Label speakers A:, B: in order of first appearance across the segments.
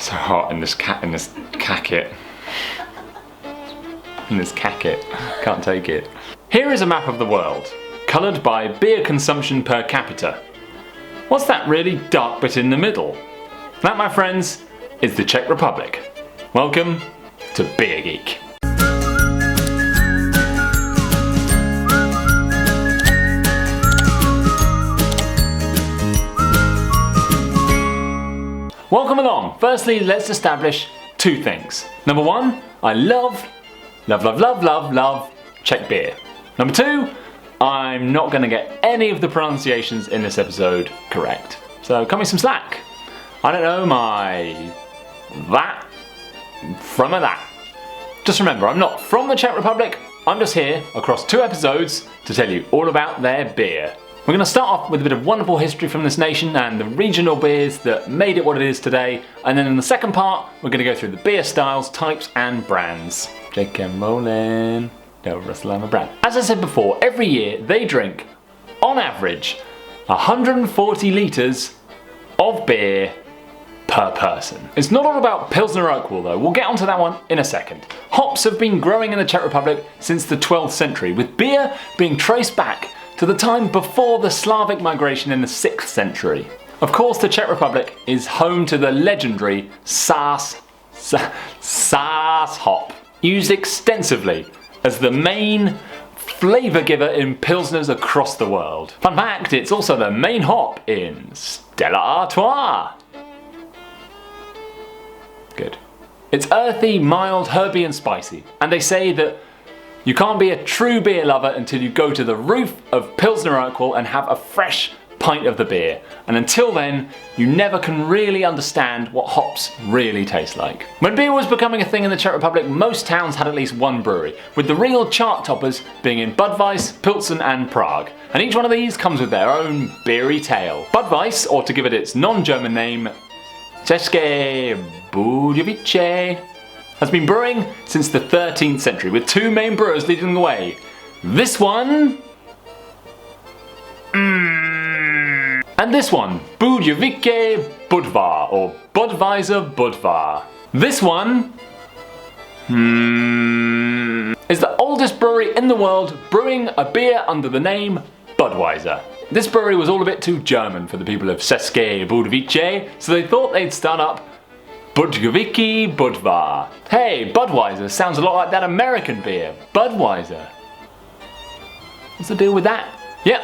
A: So hot in this cacket. In this cacket. Can't take it. Here is a map of the world, coloured by beer consumption per capita. What's that really dark bit in the middle? That, my friends, is the Czech Republic. Welcome to Beer Geek. Welcome along. Firstly, let's establish two things. Number one, I love Czech beer. Number two, I'm not going to get any of the pronunciations in this episode correct. So cut me some slack. I don't know my that from a that. Just remember, I'm not from the Czech Republic. I'm just here across two episodes to tell you all about their beer. We're going to start off with a bit of wonderful history from this nation and the regional beers that made it what it is today. And then in the second part, we're going to go through the beer styles, types and brands. Jake and Rollin', no Russell and a brand. As I said before, every year they drink, on average, 140 litres of beer per person. It's not all about Pilsner Urquell though, we'll get onto that one in a second. Hops have been growing in the Czech Republic since the 12th century, with beer being traced back to the time before the Slavic migration in the 6th century. Of course, the Czech Republic is home to the legendary Sás hop, used extensively as the main flavour giver in Pilsners across the world. Fun fact, it's also the main hop in Stella Artois. Good. It's earthy, mild, herby and spicy, and they say that you can't be a true beer lover until you go to the roof of Pilsner Urquell and have a fresh pint of the beer. And until then, you never can really understand what hops really taste like. When beer was becoming a thing in the Czech Republic, most towns had at least one brewery, with the real chart toppers being in Budweis, Plzen and Prague. And each one of these comes with their own beery tale. Budweis, or to give it its non-German name, Czech Budweiser, has been brewing since the 13th century, with two main brewers leading the way. This one, and this one, Budweis Budvar, or Budweiser Budvar. This one, is the oldest brewery in the world brewing a beer under the name Budweiser. This brewery was all a bit too German for the people of České Budweis, so they thought they'd start up Budweis Budvar. Hey, Budweiser sounds a lot like that American beer, Budweiser. What's the deal with that? Yep,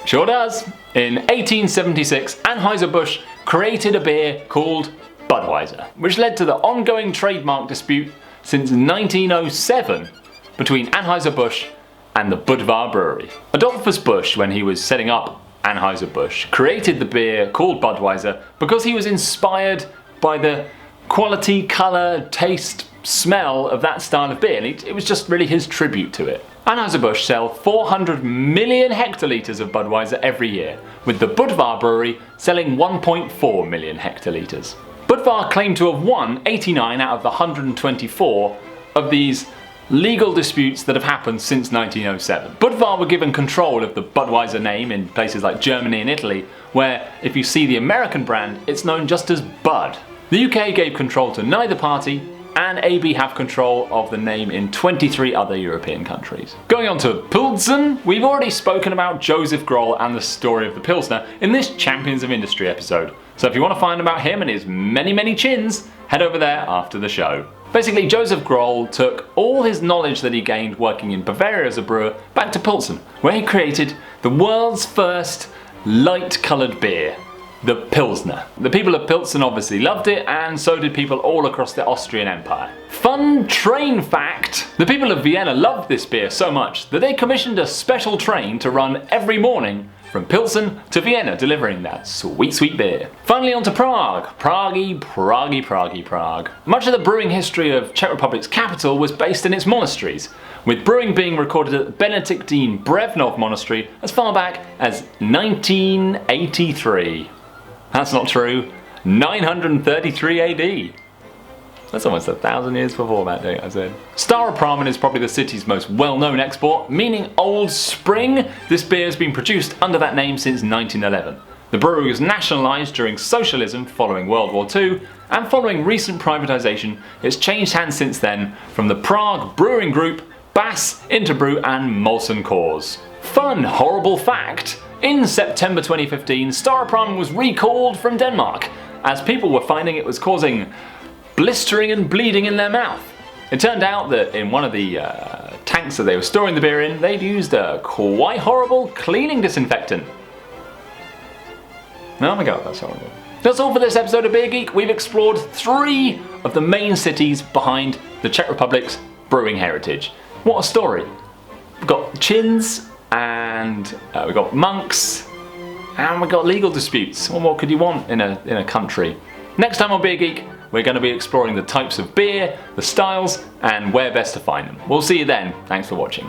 A: sure does. In 1876, Anheuser-Busch created a beer called Budweiser, which led to the ongoing trademark dispute since 1907 between Anheuser-Busch and the Budvar brewery. Adolphus Busch, when he was setting up Anheuser-Busch, created the beer called Budweiser because he was inspired by the quality, colour, taste, smell of that style of beer, and it was just really his tribute to it. Anheuser-Busch sell 400 million hectolitres of Budweiser every year, with the Budvar brewery selling 1.4 million hectolitres. Budvar claimed to have won 89 out of the 124 of these legal disputes that have happened since 1907. Budvar were given control of the Budweiser name in places like Germany and Italy, where if you see the American brand, it's known just as Bud. The UK gave control to neither party, and AB have control of the name in 23 other European countries. Going on to Pilsen, we've already spoken about Josef Groll and the story of the Pilsner in this Champions of Industry episode. So if you want to find about him and his many chins, head over there after the show. Basically, Josef Groll took all his knowledge that he gained working in Bavaria as a brewer back to Pilsen, where he created the world's first light-coloured beer, the Pilsner. The people of Pilsen obviously loved it, and so did people all across the Austrian Empire. Fun train fact! The people of Vienna loved this beer so much that they commissioned a special train to run every morning from Pilsen to Vienna, delivering that sweet beer. Finally on to Prague. Prague. Much of the brewing history of Czech Republic's capital was based in its monasteries, with brewing being recorded at the Benedictine Brevnov Monastery as far back as 1983. That's not true. 933 AD. That's almost 1,000 years before that date, I said. Staropramen is probably the city's most well-known export, meaning Old Spring. This beer has been produced under that name since 1911. The brewery was nationalised during socialism following World War II, and following recent privatisation, it's changed hands since then from the Prague Brewing Group, Bass, Interbrew and Molson Coors. Fun, horrible fact! In September 2015, Staropramen was recalled from Denmark, as people were finding it was causing blistering and bleeding in their mouth. It turned out that in one of the tanks that they were storing the beer in, they'd used a quite horrible cleaning disinfectant. Oh my god, that's horrible. That's all for this episode of Beer Geek. We've explored 3 of the main cities behind the Czech Republic's brewing heritage. What a story. We've got chins, and we've got monks, and we've got legal disputes. What more could you want in a country? Next time on Beer Geek, we're going to be exploring the types of beer, the styles, and where best to find them. We'll see you then. Thanks for watching.